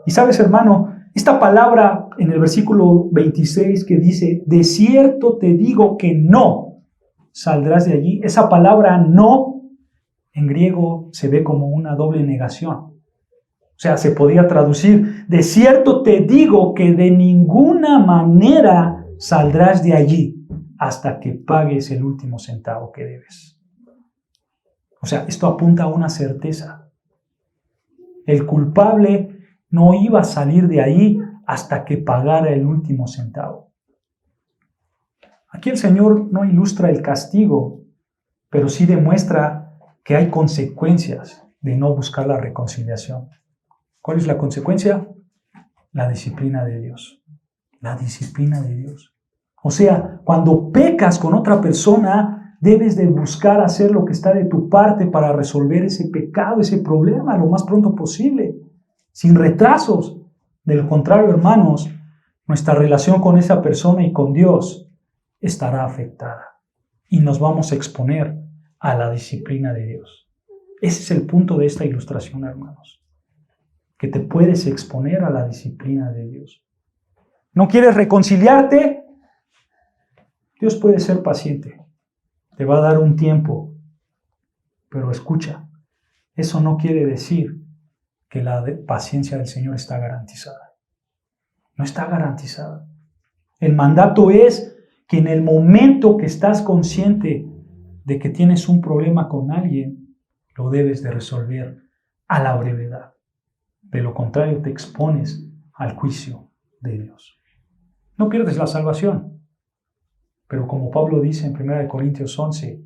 S1: Y sabes, hermano, esta palabra en el versículo 26 que dice, de cierto te digo que no saldrás de allí. Esa palabra no, en griego, se ve como una doble negación. O sea, se podía traducir, de cierto te digo que de ninguna manera saldrás de allí hasta que pagues el último centavo que debes. O sea, esto apunta a una certeza. El culpable no iba a salir de ahí hasta que pagara el último centavo. Aquí el Señor no ilustra el castigo, pero sí demuestra que hay consecuencias de no buscar la reconciliación. ¿Cuál es la consecuencia? La disciplina de Dios. La disciplina de Dios. O sea, cuando pecas con otra persona, debes de buscar hacer lo que está de tu parte para resolver ese pecado, ese problema, lo más pronto posible, sin retrasos. De lo contrario, hermanos, nuestra relación con esa persona y con Dios estará afectada y nos vamos a exponer a la disciplina de Dios. Ese es el punto de esta ilustración, hermanos, que te puedes exponer a la disciplina de Dios. ¿No quieres reconciliarte? Dios puede ser paciente, te va a dar un tiempo, pero escucha, eso no quiere decir que la paciencia del Señor está garantizada. No está garantizada. El mandato es que en el momento que estás consciente de que tienes un problema con alguien, lo debes de resolver a la brevedad. De lo contrario, te expones al juicio de Dios. No pierdes la salvación, pero como Pablo dice en 1 Corintios 11,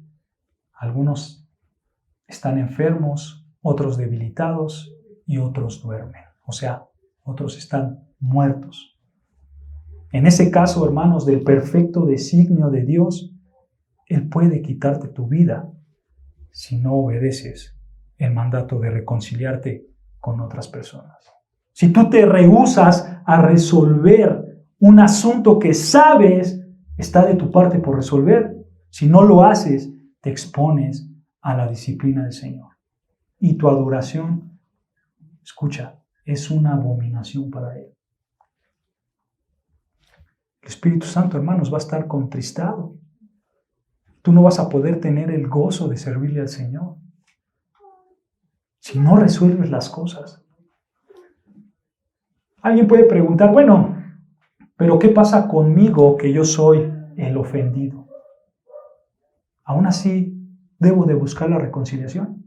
S1: algunos están enfermos, otros debilitados y otros duermen. O sea, otros están muertos. En ese caso, hermanos, del perfecto designio de Dios, Él puede quitarte tu vida si no obedeces el mandato de reconciliarte con otras personas. Si tú te rehusas a resolver un asunto que sabes está de tu parte por resolver, si no lo haces, te expones a la disciplina del Señor. Y tu adoración, escucha, es una abominación para Él. El Espíritu Santo, hermanos, va a estar contristado. Tú no vas a poder tener el gozo de servirle al Señor si no resuelves las cosas. Alguien puede preguntar, bueno, pero ¿qué pasa conmigo que yo soy el ofendido? ¿Aún así debo de buscar la reconciliación?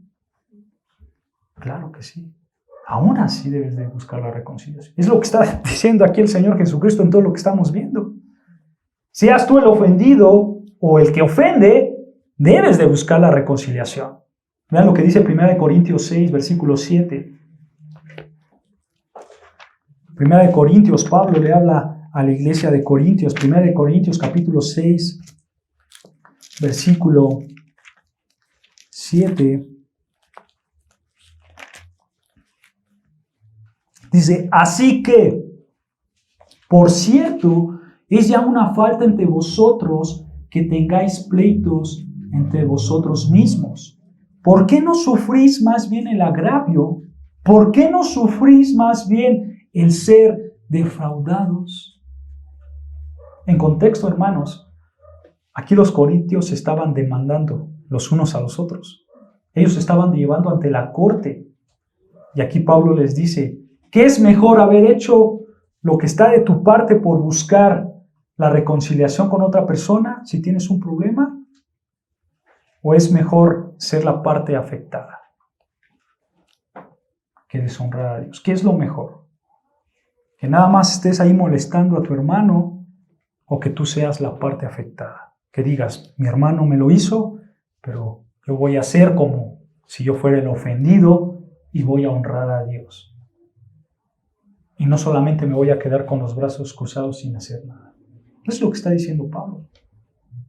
S1: Claro que sí. Aún así debes de buscar la reconciliación. Es lo que está diciendo aquí el Señor Jesucristo en todo lo que estamos viendo. Seas tú el ofendido o el que ofende, debes de buscar la reconciliación. Vean lo que dice 1 Corintios 6, versículo 7. 1 Corintios, Pablo le habla a la iglesia de Corintios. 1 Corintios capítulo 6, versículo 7. Dice, así que, por cierto, es ya una falta entre vosotros que tengáis pleitos entre vosotros mismos. ¿Por qué no sufrís más bien el agravio? ¿Por qué no sufrís más bien el ser defraudados? En contexto, hermanos, Aquí los corintios se estaban demandando los unos a los otros. Ellos se estaban llevando ante la corte. Y aquí Pablo les dice, ¿qué es mejor haber hecho lo que está de tu parte por buscar la reconciliación con otra persona si tienes un problema? ¿O es mejor ser la parte afectada que deshonrar a Dios? ¿Qué es lo mejor? ¿Que nada más estés ahí molestando a tu hermano o que tú seas la parte afectada? Que digas, mi hermano me lo hizo, pero yo voy a hacer como si yo fuera el ofendido y voy a honrar a Dios. Y no solamente me voy a quedar con los brazos cruzados sin hacer nada. Es lo que está diciendo Pablo.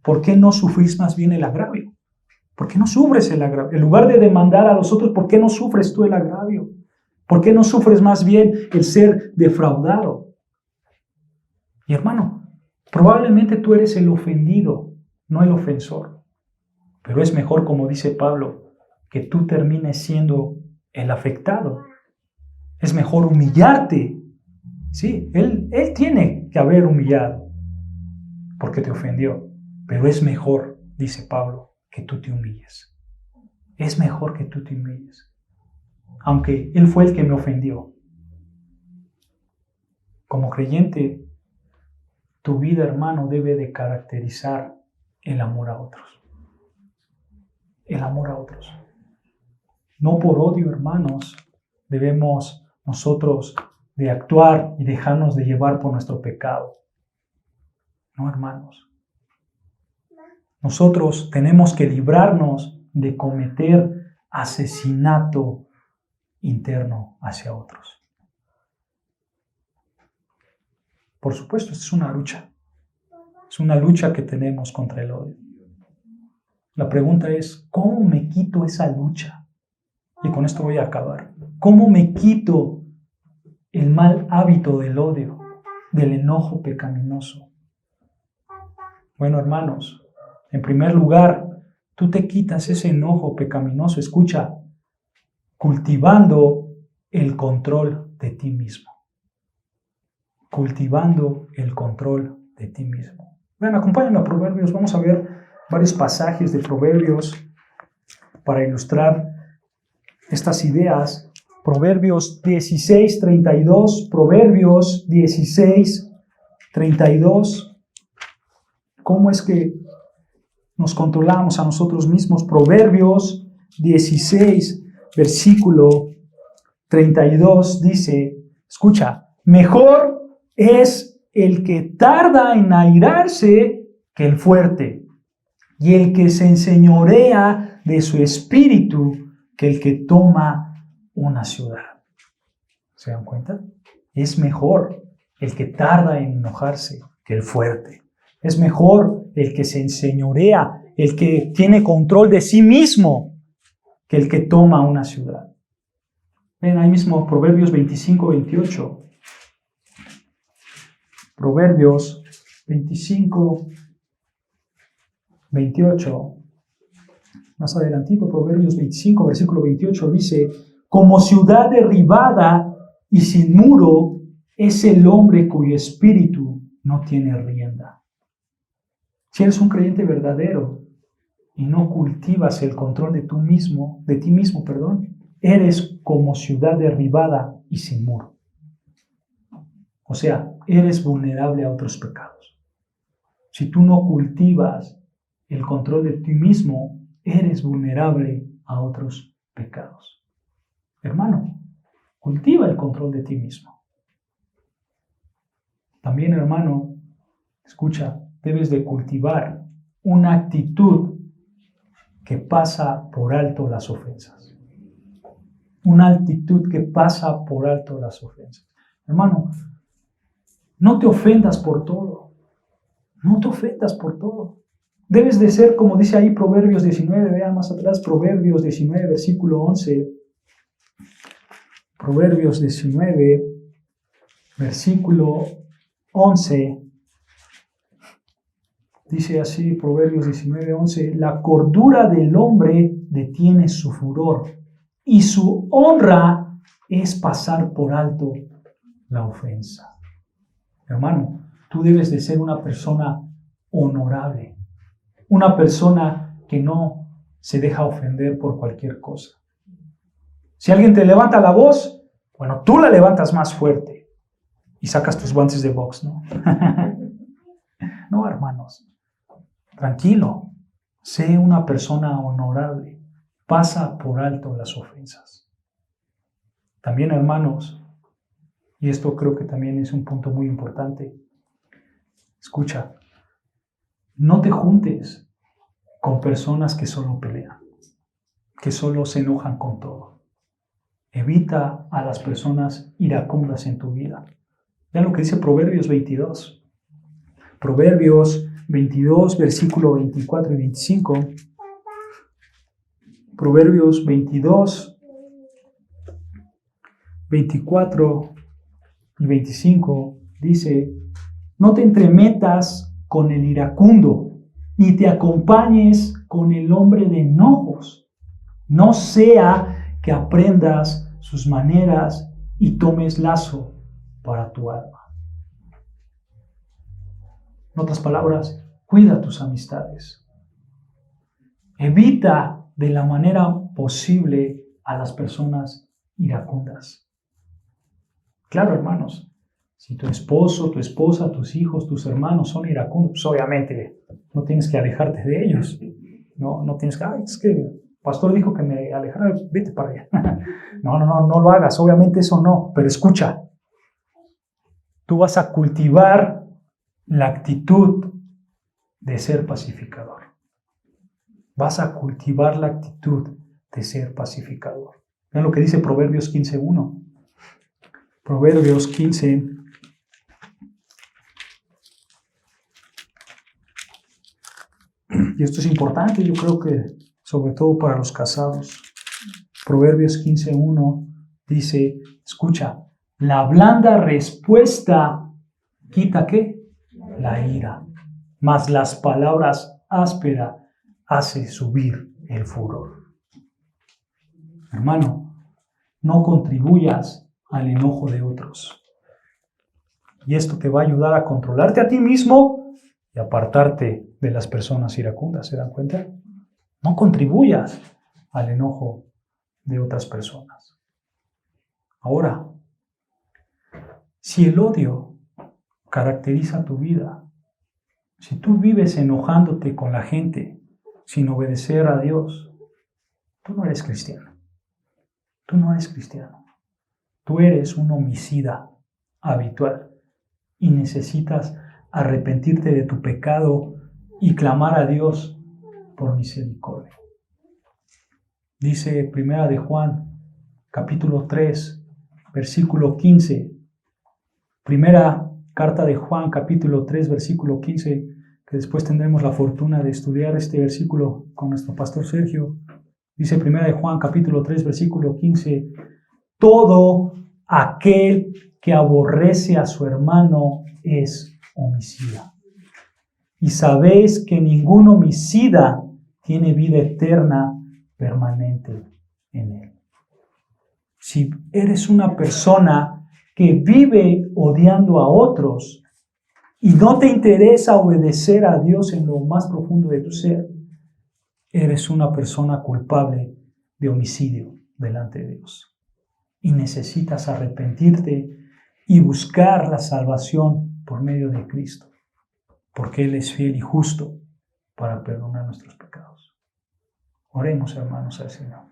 S1: ¿Por qué no sufrís más bien el agravio? ¿Por qué no sufres el agravio? En lugar de demandar a los otros, ¿por qué no sufres tú el agravio? ¿Por qué no sufres más bien el ser defraudado? Y hermano, probablemente tú eres el ofendido, no el ofensor. Pero es mejor, como dice Pablo, que tú termines siendo el afectado. Es mejor humillarte. Sí, él tiene que haber humillado porque te ofendió. Pero es mejor, dice Pablo, que tú te humilles. Es mejor que tú te humilles. Aunque él fue el que me ofendió. Como creyente, tu vida, hermano, debe de caracterizar el amor a otros. El amor a otros. No por odio, hermanos, debemos nosotros de actuar y dejarnos de llevar por nuestro pecado. No, hermanos. Nosotros tenemos que librarnos de cometer asesinato interno hacia otros. Por supuesto, esta es una lucha. Es una lucha que tenemos contra el odio. La pregunta es, ¿cómo me quito esa lucha? Y con esto voy a acabar. ¿Cómo me quito el mal hábito del odio, del enojo pecaminoso? Bueno, hermanos, en primer lugar, tú te quitas ese enojo pecaminoso, escucha, cultivando el control de ti mismo. Cultivando el control de ti mismo. Bueno, acompáñenme a Proverbios, vamos a ver varios pasajes de Proverbios para ilustrar estas ideas. Proverbios 16:32, Proverbios 16:32. ¿Cómo es que nos controlamos a nosotros mismos? Proverbios 16, versículo 32 dice, escucha, mejor es el que tarda en airarse que el fuerte, y el que se enseñorea de su espíritu que el que toma una ciudad. ¿Se dan cuenta? Es mejor el que tarda en enojarse que el fuerte. Es mejor el que se enseñorea, el que tiene control de sí mismo, que el que toma una ciudad. Ven ahí mismo Proverbios 25-28. Proverbios 25-28. Más adelantito, Proverbios 25, versículo 28 dice, como ciudad derribada y sin muro es el hombre cuyo espíritu no tiene rienda. Si eres un creyente verdadero y no cultivas el control de ti mismo, eres como ciudad derribada y sin muro. O sea, eres vulnerable a otros pecados. Si tú no cultivas el control de ti mismo, eres vulnerable a otros pecados. Hermano, cultiva el control de ti mismo. También, hermano, escucha, debes de cultivar una actitud que pasa por alto las ofensas. Una actitud que pasa por alto las ofensas. Hermano, no te ofendas por todo. No te ofendas por todo. Debes de ser, como dice ahí Proverbios 19, vean más atrás, Proverbios 19, versículo 11. Proverbios 19, versículo 11. Dice así, Proverbios 19, 11, la cordura del hombre detiene su furor y su honra es pasar por alto la ofensa. Hermano, tú debes de ser una persona honorable. una persona que no se deja ofender por cualquier cosa. Si alguien te levanta la voz, bueno, tú la levantas más fuerte y sacas tus guantes de box, ¿no? No, hermanos, tranquilo, sé una persona honorable, pasa por alto las ofensas. También, hermanos, y esto creo que también es un punto muy importante, escucha, no te juntes con personas que solo pelean, que solo se enojan con todo. Evita a las personas iracundas en tu vida. Vean lo que dice Proverbios 22. Proverbios 22, versículo 24 y 25. Proverbios 22, 24 y 25 dice: no te entremetas con el iracundo, ni te acompañes con el hombre de enojos. No sea que aprendas sus maneras y tomes lazo para tu alma. En otras palabras, cuida tus amistades. Evita de la manera posible a las personas iracundas. Claro, hermanos, si tu esposo, tu esposa, tus hijos, tus hermanos son iracundos, pues obviamente no tienes que alejarte de ellos. No tienes que, es que el pastor dijo que me alejara, vete para allá. No lo hagas, obviamente eso no, pero escucha, tú vas a cultivar la actitud de ser pacificador. Vas a cultivar la actitud de ser pacificador. Vean lo que dice Proverbios 15:1. Proverbios 15. Y esto es importante, yo creo que sobre todo para los casados. Proverbios 15:1 dice, escucha, la blanda respuesta quita ¿qué? La ira, mas las palabras ásperas hace subir el furor. Hermano, no contribuyas al enojo de otros. Y esto te va a ayudar a controlarte a ti mismo y apartarte de las personas iracundas. ¿Se dan cuenta? No contribuyas al enojo de otras personas. Ahora, si el odio caracteriza tu vida, si tú vives enojándote con la gente sin obedecer a Dios, tú no eres cristiano. Tú no eres cristiano. Tú eres un homicida habitual y necesitas arrepentirte de tu pecado y clamar a Dios por misericordia. Dice 1 de Juan, capítulo 3, versículo 15. Primera carta de Juan, capítulo 3, versículo 15, que después tendremos la fortuna de estudiar este versículo con nuestro pastor Sergio. Dice 1 de Juan, capítulo 3, versículo 15, todo aquel que aborrece a su hermano es homicida. Y sabéis que ningún homicida tiene vida eterna permanente en él. Si eres una persona que vive odiando a otros y no te interesa obedecer a Dios en lo más profundo de tu ser, eres una persona culpable de homicidio delante de Dios. Y necesitas arrepentirte y buscar la salvación por medio de Cristo, porque Él es fiel y justo para perdonar nuestros pecados. Oremos, hermanos, al Señor.